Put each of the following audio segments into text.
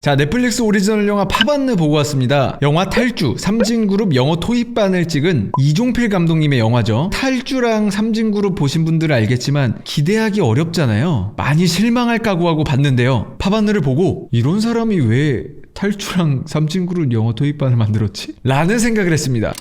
자, 넷플릭스 오리지널 영화 파반느 보고 왔습니다. 영화 탈주, 삼진그룹 영어 토익반을 찍은 이종필 감독님의 영화죠. 탈주랑 삼진그룹 보신 분들은 알겠지만 기대하기 어렵잖아요. 많이 실망할 각오하고 봤는데요. 파반느를 보고 이런 사람이 왜 탈주랑 삼진그룹 영어 토익반을 만들었지? 라는 생각을 했습니다.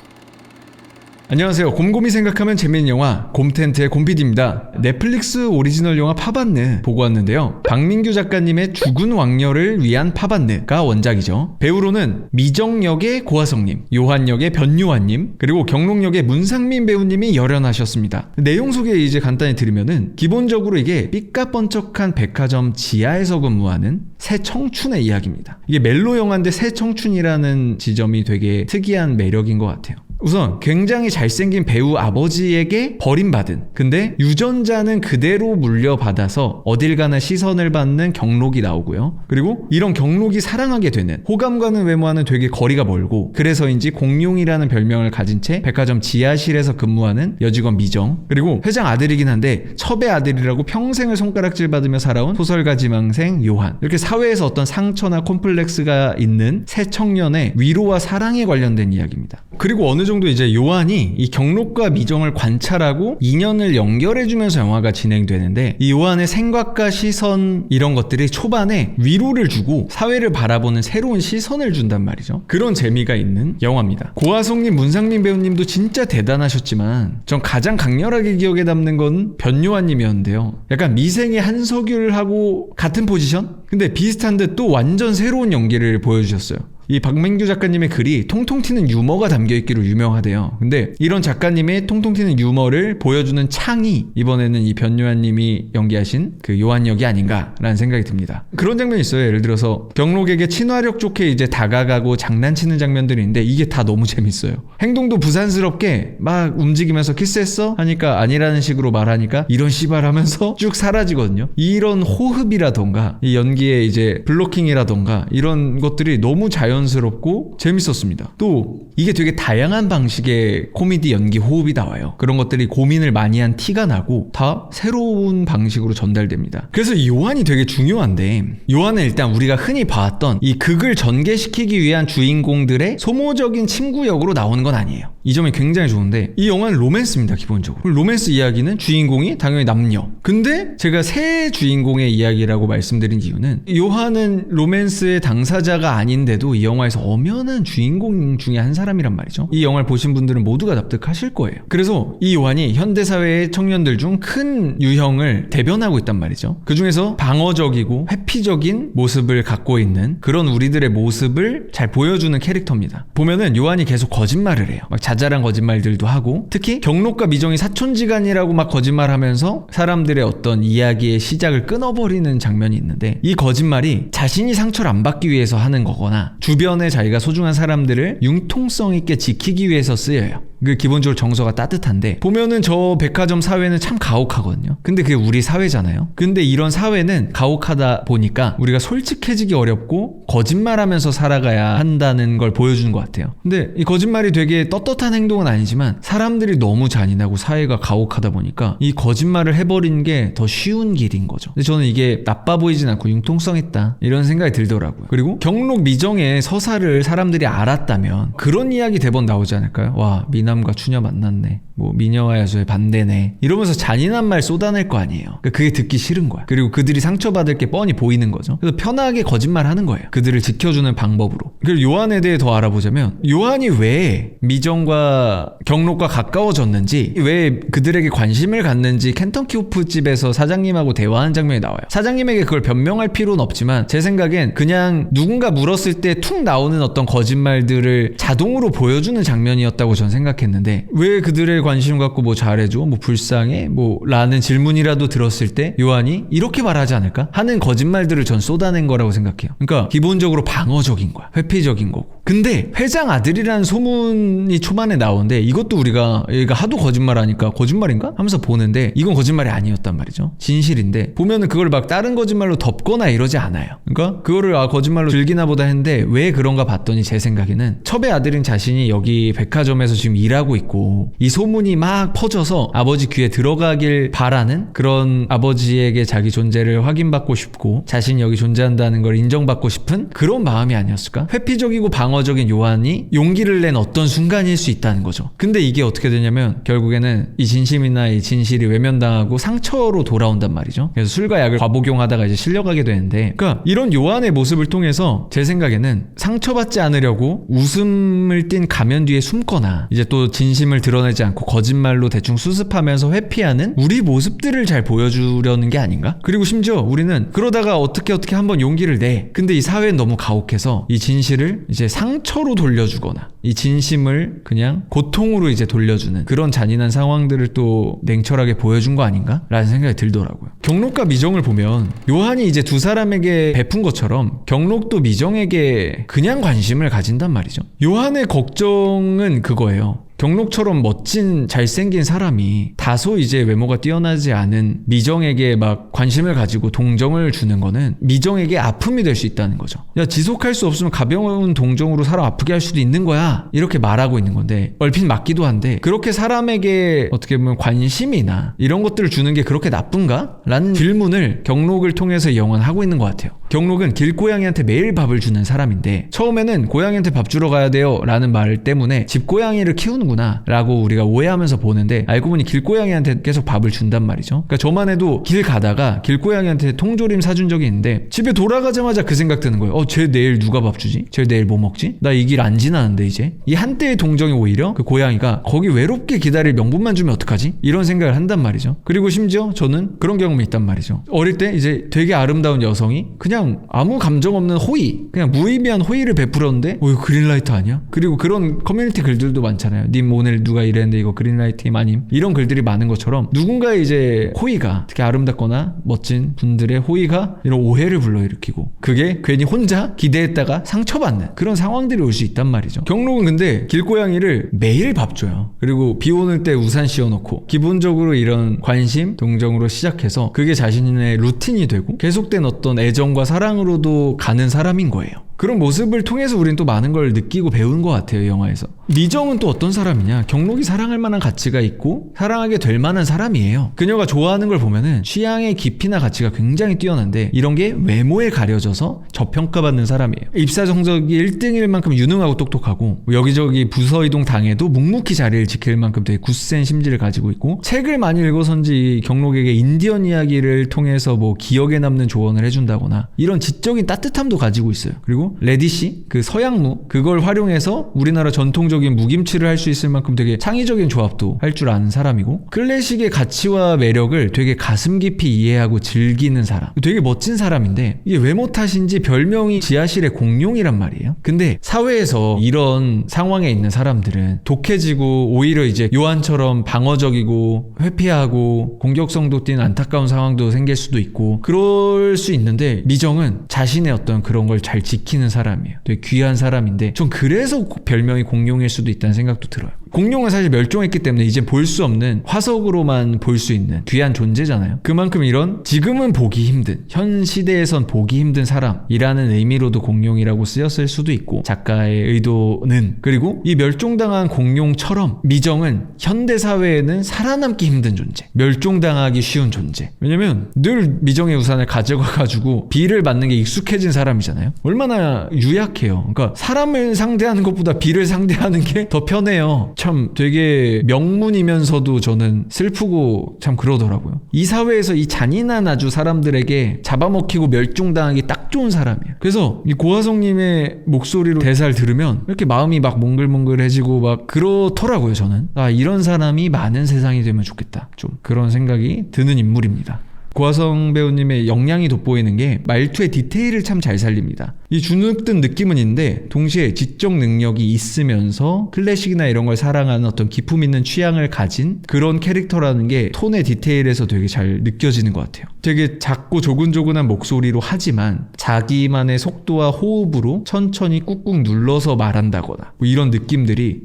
안녕하세요. 곰곰이 생각하면 재미있는 영화 곰텐트의 곰PD입니다. 넷플릭스 오리지널 영화 파반느 보고 왔는데요. 박민규 작가님의 죽은 왕녀를 위한 파반느가 원작이죠. 배우로는 미정 역의 고하성님, 요한 역의 변요한님, 그리고 경록 역의 문상민 배우님이 열연하셨습니다. 내용 소개 이제 간단히 드리면은 기본적으로 이게 삐까번쩍한 백화점 지하에서 근무하는 새 청춘의 이야기입니다. 이게 멜로 영화인데 새 청춘이라는 지점이 되게 특이한 매력인 것 같아요. 우선 굉장히 잘생긴 배우 아버지에게 버림받은, 근데 유전자는 그대로 물려받아서 어딜 가나 시선을 받는 경록이 나오고요. 그리고 이런 경록이 사랑하게 되는, 호감과는 외모와는 되게 거리가 멀고 그래서인지 공룡이라는 별명을 가진 채 백화점 지하실에서 근무하는 여직원 미정, 그리고 회장 아들이긴 한데 첩의 아들이라고 평생을 손가락질 받으며 살아온 소설가 지망생 요한. 이렇게 사회에서 어떤 상처나 콤플렉스가 있는 새 청년의 위로와 사랑에 관련된 이야기입니다. 그리고 어느 정도 이제 요한이 이 경록과 미정을 관찰하고 인연을 연결해주면서 영화가 진행되는데, 이 요한의 생각과 시선 이런 것들이 초반에 위로를 주고 사회를 바라보는 새로운 시선을 준단 말이죠. 그런 재미가 있는 영화입니다. 고하성님, 문상민 배우님도 진짜 대단하셨지만 전 가장 강렬하게 기억에 남는 건 변요한님이었는데요. 약간 미생의 한석율하고 같은 포지션? 근데 비슷한 듯 또 완전 새로운 연기를 보여주셨어요. 이 박민규 작가님의 글이 통통 튀는 유머가 담겨있기로 유명하대요. 근데 이런 작가님의 통통 튀는 유머를 보여주는 창이 이번에는 이 변요한님이 연기하신 그 요한 역이 아닌가라는 생각이 듭니다. 그런 장면이 있어요. 예를 들어서 경록에게 친화력 좋게 이제 다가가고 장난치는 장면들이 있는데 이게 다 너무 재밌어요. 행동도 부산스럽게 막 움직이면서 키스했어? 하니까 아니라는 식으로 말하니까 이런 씨발 하면서 쭉 사라지거든요. 이런 호흡이라던가 이 연기의 이제 블로킹이라던가 이런 것들이 너무 자연스럽고 재밌었습니다. 또 이게 되게 다양한 방식의 코미디 연기 호흡이 나와요. 그런 것들이 고민을 많이 한 티가 나고 다 새로운 방식으로 전달됩니다. 그래서 이 요한이 되게 중요한데, 요한은 일단 우리가 흔히 봐왔던 이 극을 전개시키기 위한 주인공들의 소모적인 친구 역으로 나오는 건 아니에요. 이 점이 굉장히 좋은데, 이 영화는 로맨스입니다. 기본적으로 로맨스 이야기는 주인공이 당연히 남녀. 근데 제가 새 주인공의 이야기라고 말씀드린 이유는 요한은 로맨스의 당사자가 아닌데도 이 영화에서 엄연한 주인공 중에 한 사람이란 말이죠. 이 영화를 보신 분들은 모두가 납득하실 거예요. 그래서 이 요한이 현대사회의 청년들 중 큰 유형을 대변하고 있단 말이죠. 그 중에서 방어적이고 회피적인 모습을 갖고 있는 그런 우리들의 모습을 잘 보여주는 캐릭터입니다. 보면은 요한이 계속 거짓말을 해요. 막 자잘한 거짓말들도 하고, 특히 경록과 미정이 사촌지간이라고 막 거짓말하면서 사람들의 어떤 이야기의 시작을 끊어버리는 장면이 있는데, 이 거짓말이 자신이 상처를 안 받기 위해서 하는 거거나 주변에 자기가 소중한 사람들을 융통성 있게 지키기 위해서 쓰여요. 그 기본적으로 정서가 따뜻한데, 보면은 저 백화점 사회는 참 가혹하거든요. 근데 그게 우리 사회잖아요. 근데 이런 사회는 가혹하다 보니까 우리가 솔직해지기 어렵고 거짓말하면서 살아가야 한다는 걸 보여주는 것 같아요. 근데 이 거짓말이 되게 떳떳한 행동은 아니지만 사람들이 너무 잔인하고 사회가 가혹하다 보니까 이 거짓말을 해버리는 게 더 쉬운 길인 거죠. 근데 저는 이게 나빠 보이진 않고 융통성 있다 이런 생각이 들더라고요. 그리고 경록 미정의 서사를 사람들이 알았다면 그런 이야기 대본 나오지 않을까요? 와, 미남과 추녀 만났네, 뭐 미녀와 야수의 반대네, 이러면서 잔인한 말 쏟아낼 거 아니에요. 그러니까 그게 듣기 싫은 거야. 그리고 그들이 상처받을 게 뻔히 보이는 거죠. 그래서 편하게 거짓말하는 거예요. 그들을 지켜주는 방법으로. 그리고 요한에 대해 더 알아보자면, 요한이 왜 미정과 경록과 가까워졌는지, 왜 그들에게 관심을 갖는지 켄터키 호프집에서 사장님하고 대화하는 장면이 나와요. 사장님에게 그걸 변명할 필요는 없지만 제 생각엔 그냥 누군가 물었을 때 툭 나오는 어떤 거짓말들을 자동으로 보여주는 장면이었다고 전 생각했는데, 왜 그들의 관심 갖고 뭐 잘해줘? 뭐 불쌍해? 뭐 라는 질문이라도 들었을 때 요한이 이렇게 말하지 않을까? 하는 거짓말들을 전 쏟아낸 거라고 생각해요. 그러니까 기본적으로 방어적인 거야. 회피적인 거고. 근데 회장 아들이라는 소문이 초반에 나오는데, 이것도 우리가 얘가 하도 거짓말하니까 거짓말인가? 하면서 보는데 이건 거짓말이 아니었단 말이죠. 진실인데 보면은 그걸 막 다른 거짓말로 덮거나 이러지 않아요. 그러니까 그거를 거짓말로 즐기나 보다 했는데 왜 그런가 봤더니 제 생각에는 첩의 아들인 자신이 여기 백화점에서 지금 일하고 있고 이 소문이 막 퍼져서 아버지 귀에 들어가길 바라는 그런 아버지에게 자기 존재를 확인받고 싶고 자신이 여기 존재한다는 걸 인정받고 싶은 그런 마음이 아니었을까? 회피적이고 방어적인 요한이 용기를 낸 어떤 순간일 수 있다는 거죠. 근데 이게 어떻게 되냐면 결국에는 이 진심이나 이 진실이 외면당하고 상처로 돌아온단 말이죠. 그래서 술과 약을 과복용하다가 이제 실려가게 되는데, 그러니까 이런 요한의 모습을 통해서 제 생각에는 상처받지 않으려고 웃음을 띤 가면 뒤에 숨거나 이제 또 진심을 드러내지 않고 거짓말로 대충 수습하면서 회피하는 우리 모습들을 잘 보여주려는 게 아닌가? 그리고 심지어 우리는 그러다가 어떻게 한번 용기를 내. 근데 이 사회는 너무 가혹해서 이 진실을 이제 상처로 돌려주거나 이 진심을 그냥 고통으로 이제 돌려주는 그런 잔인한 상황들을 또 냉철하게 보여준 거 아닌가? 라는 생각이 들더라고요. 경록과 미정을 보면 요한이 이제 두 사람에게 베푼 것처럼 경록도 미정에게 그냥 관심을 가진단 말이죠. 요한의 걱정은 그거예요. 경록처럼 멋진 잘생긴 사람이 다소 이제 외모가 뛰어나지 않은 미정에게 막 관심을 가지고 동정을 주는 거는 미정에게 아픔이 될 수 있다는 거죠. 야, 지속할 수 없으면 가벼운 동정으로 사람 아프게 할 수도 있는 거야. 이렇게 말하고 있는 건데 얼핏 맞기도 한데 그렇게 사람에게 어떻게 보면 관심이나 이런 것들을 주는 게 그렇게 나쁜가? 라는 질문을 경록을 통해서 이 영화는 하고 있는 것 같아요. 경록은 길고양이한테 매일 밥을 주는 사람인데 처음에는 고양이한테 밥 주러 가야 돼요 라는 말 때문에 집고양이를 키우는구나 라고 우리가 오해하면서 보는데 알고 보니 길고양이한테 계속 밥을 준단 말이죠. 그러니까 저만 해도 길 가다가 길고양이한테 통조림 사준 적이 있는데 집에 돌아가자마자 그 생각 드는 거예요. 쟤 내일 누가 밥 주지? 쟤 내일 뭐 먹지? 나 이 길 안 지나는데 이제 이 한때의 동정이 오히려 그 고양이가 거기 외롭게 기다릴 명분만 주면 어떡하지? 이런 생각을 한단 말이죠. 그리고 심지어 저는 그런 경험이 있단 말이죠. 어릴 때 이제 되게 아름다운 여성이 그냥 아무 감정 없는 호의, 그냥 무의미한 호의를 베풀었는데 이거 그린라이트 아니야? 그리고 그런 커뮤니티 글들도 많잖아요. 님 오늘 누가 이랬는데 이거 그린라이트임 아님? 이런 글들이 많은 것처럼 누군가의 이제 호의가 특히 아름답거나 멋진 분들의 호의가 이런 오해를 불러일으키고 그게 괜히 혼자 기대했다가 상처받는 그런 상황들이 올 수 있단 말이죠. 경록은 근데 길고양이를 매일 밥 줘요. 그리고 비 오는 때 우산 씌워놓고 기본적으로 이런 관심, 동정으로 시작해서 그게 자신의 루틴이 되고 계속된 어떤 애정과 사랑으로도 가는 사람인 거예요. 그런 모습을 통해서 우린 또 많은 걸 느끼고 배운 것 같아요, 영화에서. 미정은 또 어떤 사람이냐? 경록이 사랑할 만한 가치가 있고 사랑하게 될 만한 사람이에요. 그녀가 좋아하는 걸 보면은 취향의 깊이나 가치가 굉장히 뛰어난데 이런 게 외모에 가려져서 저평가받는 사람이에요. 입사 성적이 1등일 만큼 유능하고 똑똑하고 여기저기 부서 이동 당해도 묵묵히 자리를 지킬 만큼 되게 굳센 심지를 가지고 있고 책을 많이 읽어서인지 경록에게 인디언 이야기를 통해서 뭐 기억에 남는 조언을 해준다거나 이런 지적인 따뜻함도 가지고 있어요. 그리고 레디시, 그 서양무 그걸 활용해서 우리나라 전통적인 무김치를 할 수 있을 만큼 되게 창의적인 조합도 할 줄 아는 사람이고 클래식의 가치와 매력을 되게 가슴 깊이 이해하고 즐기는 사람, 되게 멋진 사람인데 이게 외모 탓인지 별명이 지하실의 공룡이란 말이에요. 근데 사회에서 이런 상황에 있는 사람들은 독해지고 오히려 이제 요한처럼 방어적이고 회피하고 공격성도 띈 안타까운 상황도 생길 수도 있고 그럴 수 있는데 미정은 자신의 어떤 그런 걸 잘 지키는 사람이에요. 되게 귀한 사람인데 전 그래서 별명이 공룡일 수도 있다는 생각도 들어요. 공룡은 사실 멸종했기 때문에 이제 볼 수 없는 화석으로만 볼 수 있는 귀한 존재잖아요. 그만큼 이런 지금은 보기 힘든, 현 시대에선 보기 힘든 사람이라는 의미로도 공룡이라고 쓰였을 수도 있고 작가의 의도는, 그리고 이 멸종당한 공룡처럼 미정은 현대사회에는 살아남기 힘든 존재, 멸종당하기 쉬운 존재. 왜냐면 늘 미정의 우산을 가져가가지고 비를 맞는 게 익숙해진 사람이잖아요. 얼마나 유약해요. 그러니까 사람을 상대하는 것보다 비를 상대하는 게 더 편해요. 참 되게 명문이면서도 저는 슬프고 참 그러더라고요. 이 사회에서 이 잔인한 아주 사람들에게 잡아먹히고 멸종당하기 딱 좋은 사람이에요. 그래서 이 고화성님의 목소리로 대사를 들으면 이렇게 마음이 막 몽글몽글해지고 막 그렇더라고요. 저는 이런 사람이 많은 세상이 되면 좋겠다, 좀 그런 생각이 드는 인물입니다. 고화성 배우님의 역량이 돋보이는 게 말투의 디테일을 참 잘 살립니다. 이 주눅든 느낌은 있는데 동시에 지적 능력이 있으면서 클래식이나 이런 걸 사랑하는 어떤 기품 있는 취향을 가진 그런 캐릭터라는 게 톤의 디테일에서 되게 잘 느껴지는 것 같아요. 되게 작고 조근조근한 목소리로 하지만 자기만의 속도와 호흡으로 천천히 꾹꾹 눌러서 말한다거나 뭐 이런 느낌들이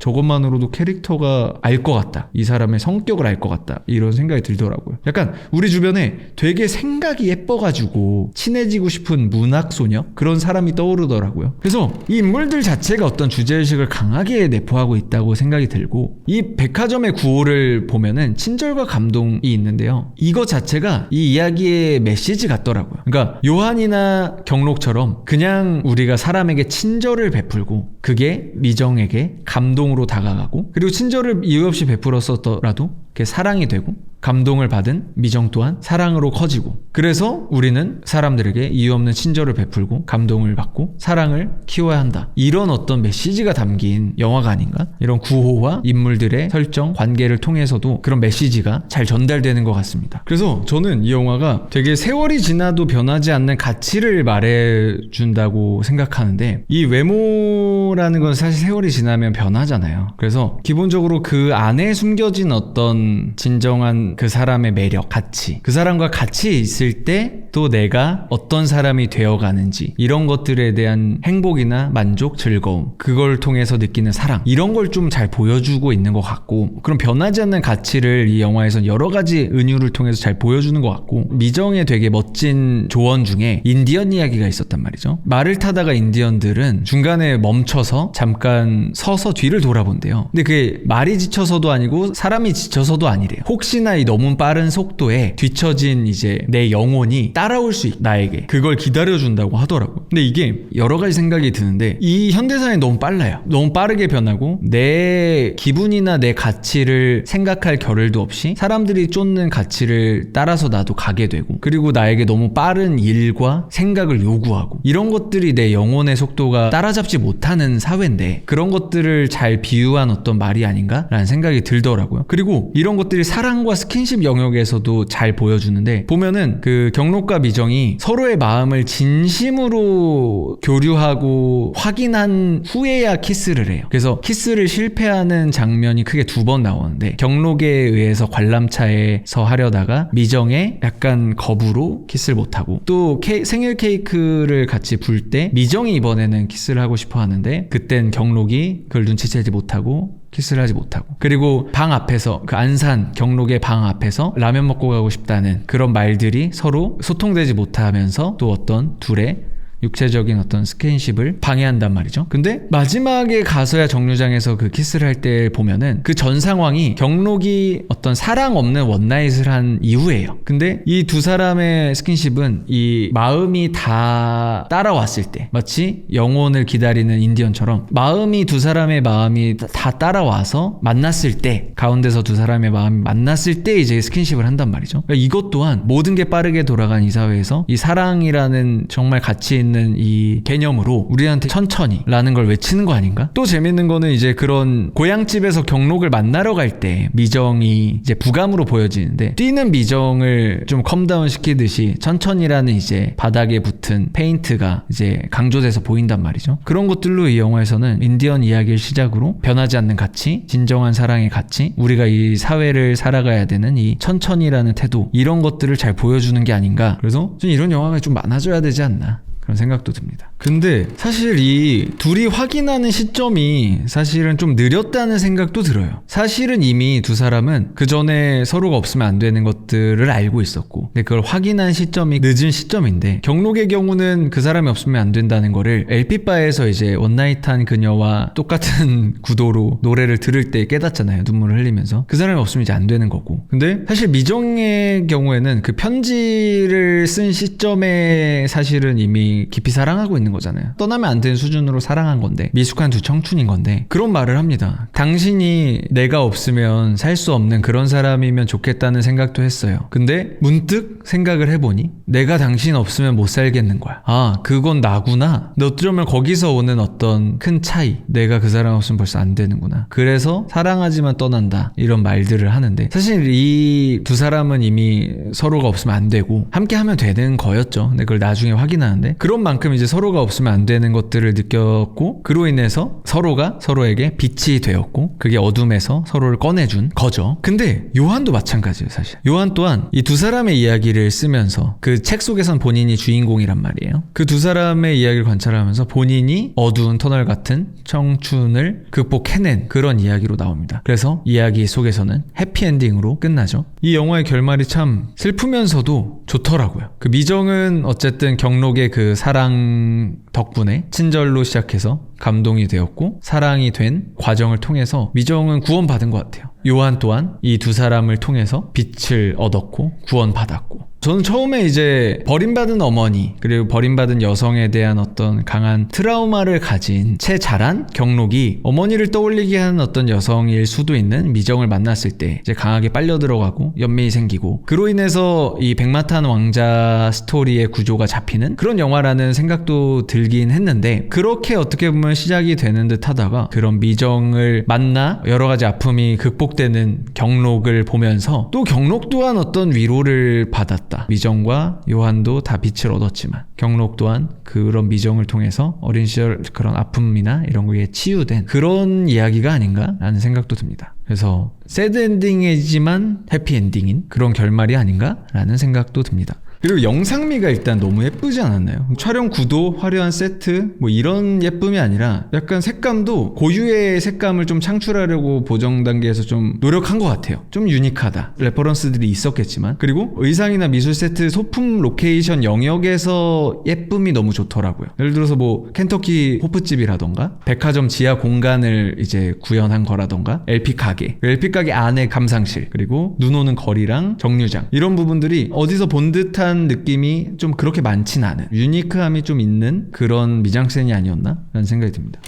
저것만으로도 캐릭터가 알 것 같다, 이 사람의 성격을 알 것 같다, 이런 생각이 들더라고요. 약간 우리 주변에 되게 생각이 예뻐가지고 친해지고 싶은 문학소녀, 그녀 그런 사람이 떠오르더라고요. 그래서 이 인물들 자체가 어떤 주제의식을 강하게 내포하고 있다고 생각이 들고, 이 백화점의 구호를 보면은 친절과 감동이 있는데요, 이거 자체가 이 이야기의 메시지 같더라고요. 그러니까 요한이나 경록처럼 그냥 우리가 사람에게 친절을 베풀고 그게 미정에게 감동으로 다가가고, 그리고 친절을 이유 없이 베풀었었더라도 그게 사랑이 되고, 감동을 받은 미정 또한 사랑으로 커지고, 그래서 우리는 사람들에게 이유 없는 친절을 베풀고 감동을 받고 사랑을 키워야 한다, 이런 어떤 메시지가 담긴 영화가 아닌가. 이런 구호와 인물들의 설정, 관계를 통해서도 그런 메시지가 잘 전달되는 것 같습니다. 그래서 저는 이 영화가 되게 세월이 지나도 변하지 않는 가치를 말해준다고 생각하는데, 이 외모라는 건 사실 세월이 지나면 변하잖아요. 그래서 기본적으로 그 안에 숨겨진 어떤 진정한 그 사람의 매력, 가치, 그 사람과 같이 있을 때 또 내가 어떤 사람이 되어가는지, 이런 것들에 대한 행복이나 만족, 즐거움, 그걸 통해서 느끼는 사랑, 이런 걸 좀 잘 보여주고 있는 것 같고, 그런 변하지 않는 가치를 이 영화에선 여러 가지 은유를 통해서 잘 보여주는 것 같고, 미정의 되게 멋진 조언 중에 인디언 이야기가 있었단 말이죠. 말을 타다가 인디언들은 중간에 멈춰서 잠깐 서서 뒤를 돌아본대요. 근데 그게 말이 지쳐서도 아니고 사람이 지쳐서도 아니래요. 혹시나 이 너무 빠른 속도에 뒤처진 이제 내 영혼이 따라올 수 있, 나에게 그걸 기다려준다고 하더라고. 근데 이게 여러 가지 생각이 드는데, 이 현대사에 너무 빨라요. 너무 빠르게 변하고 내 기분이나 내 가치를 생각할 겨를도 없이 사람들이 쫓는 가치를 따라서 나도 가게 되고, 그리고 나에게 너무 빠른 일과 생각을 요구하고, 이런 것들이 내 영혼의 속도가 따라잡지 못하는 사회인데, 그런 것들을 잘 비유한 어떤 말이 아닌가라는 생각이 들더라고요. 그리고 이런 것들이 사랑과 스킨십 영역에서도 잘 보여주는데, 보면은 그 경록과 미정이 서로의 마음을 진심으로 교류하고 확인한 후에야 키스를 해요. 그래서 키스를 실패하는 장면이 크게 2번 나오는데, 경록에 의해서 관람차에서 하려다가 미정의 약간 겁으로 키스를 못하고, 또 생일 케이크를 같이 불 때 미정이 이번에는 키스를 하고 싶어 하는데 그땐 경록이 그걸 눈치채지 못하고 키스를 하지 못하고, 그리고 방 앞에서, 그 안산 경록의 방 앞에서 라면 먹고 가고 싶다는 그런 말들이 서로 소통되지 못하면서 또 어떤 둘의 육체적인 어떤 스킨십을 방해한단 말이죠. 근데 마지막에 가서야 정류장에서 그 키스를 할 때 보면은 그 전 상황이 경록이 어떤 사랑 없는 원나잇을 한 이후예요. 근데 이 두 사람의 스킨십은 이 마음이 다 따라왔을 때, 마치 영혼을 기다리는 인디언처럼 마음이, 두 사람의 마음이 다 따라와서 만났을 때, 가운데서 두 사람의 마음이 만났을 때 이제 스킨십을 한단 말이죠. 그러니까 이것 또한 모든 게 빠르게 돌아간 이 사회에서 이 사랑이라는 정말 가치 있는 이 개념으로 우리한테 천천히 라는 걸 외치는 거 아닌가? 또 재밌는 거는 이제 그런 고향집에서 경록을 만나러 갈 때 미정이 이제 부감으로 보여지는데, 뛰는 미정을 좀 컴다운 시키듯이 천천히라는 이제 바닥에 붙은 페인트가 이제 강조돼서 보인단 말이죠. 그런 것들로 이 영화에서는 인디언 이야기를 시작으로 변하지 않는 가치, 진정한 사랑의 가치, 우리가 이 사회를 살아가야 되는 이 천천히라는 태도, 이런 것들을 잘 보여주는 게 아닌가. 그래서 좀 이런 영화가 좀 많아져야 되지 않나, 그런 생각도 듭니다. 근데 사실 이 둘이 확인하는 시점이 사실은 좀 느렸다는 생각도 들어요. 사실은 이미 두 사람은 그 전에 서로가 없으면 안 되는 것들을 알고 있었고, 근데 그걸 확인한 시점이 늦은 시점인데, 경록의 경우는 그 사람이 없으면 안 된다는 거를 LP바에서 이제 원나잇한 그녀와 똑같은 구도로 노래를 들을 때 깨닫잖아요. 눈물을 흘리면서. 그 사람이 없으면 이제 안 되는 거고. 근데 사실 미정의 경우에는 그 편지를 쓴 시점에 사실은 이미 깊이 사랑하고 있는 거잖아요. 떠나면 안 되는 수준으로 사랑한 건데, 미숙한 두 청춘인 건데, 그런 말을 합니다. 당신이 내가 없으면 살 수 없는 그런 사람이면 좋겠다는 생각도 했어요. 근데 문득 생각을 해보니 내가 당신 없으면 못 살겠는 거야. 아, 그건 나구나. 근데 어쩌면 거기서 오는 어떤 큰 차이, 내가 그 사람 없으면 벌써 안 되는구나. 그래서 사랑하지만 떠난다, 이런 말들을 하는데, 사실 이 두 사람은 이미 서로가 없으면 안 되고 함께 하면 되는 거였죠. 근데 그걸 나중에 확인하는데, 그런 만큼 이제 서로가 없으면 안 되는 것들을 느꼈고 그로 인해서 서로가 서로에게 빛이 되었고 그게 어둠에서 서로를 꺼내준 거죠. 근데 요한도 마찬가지예요. 사실 요한 또한 이 두 사람의 이야기를 쓰면서 그 책 속에선 본인이 주인공이란 말이에요. 그 두 사람의 이야기를 관찰하면서 본인이 어두운 터널 같은 청춘을 극복해낸 그런 이야기로 나옵니다. 그래서 이야기 속에서는 해피엔딩으로 끝나죠. 이 영화의 결말이 참 슬프면서도 좋더라고요. 그 미정은 어쨌든 경록의 그 사랑 덕분에 친절로 시작해서 감동이 되었고 사랑이 된 과정을 통해서 미정은 구원받은 것 같아요. 요한 또한 이 두 사람을 통해서 빛을 얻었고 구원받았고 저는 처음에 이제 버림받은 어머니 그리고 버림받은 여성에 대한 어떤 강한 트라우마를 가진 채 자란 경록이 어머니를 떠올리게 하는 어떤 여성일 수도 있는 미정을 만났을 때 이제 강하게 빨려 들어가고 연민이 생기고 그로 인해서 이 백마탄 왕자 스토리의 구조가 잡히는 그런 영화라는 생각도 들긴 했는데 그렇게 어떻게 보면 시작이 되는 듯 하다가 그런 미정을 만나 여러 가지 아픔이 극복되는 경록을 보면서 또 경록 또한 어떤 위로를 받았다. 미정과 요한도 다 빛을 얻었지만 경록 또한 그런 미정을 통해서 어린 시절 그런 아픔이나 이런 거에 치유된 그런 이야기가 아닌가라는 생각도 듭니다. 그래서 새드 엔딩이지만 해피 엔딩인 그런 결말이 아닌가라는 생각도 듭니다. 그리고 영상미가 일단 너무 예쁘지 않았나요? 촬영 구도, 화려한 세트 뭐 이런 예쁨이 아니라 약간 색감도 고유의 색감을 좀 창출하려고 보정 단계에서 좀 노력한 것 같아요. 좀 유니크하다. 레퍼런스들이 있었겠지만 그리고 의상이나 미술 세트, 소품 로케이션 영역에서 예쁨이 너무 좋더라고요. 예를 들어서 뭐 켄터키 호프집이라던가 백화점 지하 공간을 이제 구현한 거라던가 LP 가게 안에 감상실 그리고 눈 오는 거리랑 정류장 이런 부분들이 어디서 본 듯한 느낌이 좀 그렇게 많진 않은 유니크함이 좀 있는 그런 미장센이 아니었나 라는 생각이 듭니다.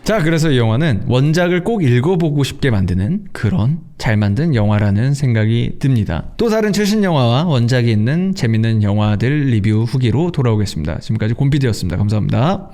자, 그래서 이 영화는 원작을 꼭 읽어보고 싶게 만드는 그런 잘 만든 영화라는 생각이 듭니다. 또 다른 최신 영화와 원작이 있는 재밌는 영화들 리뷰 후기로 돌아오겠습니다. 지금까지 곰피디였습니다. 감사합니다.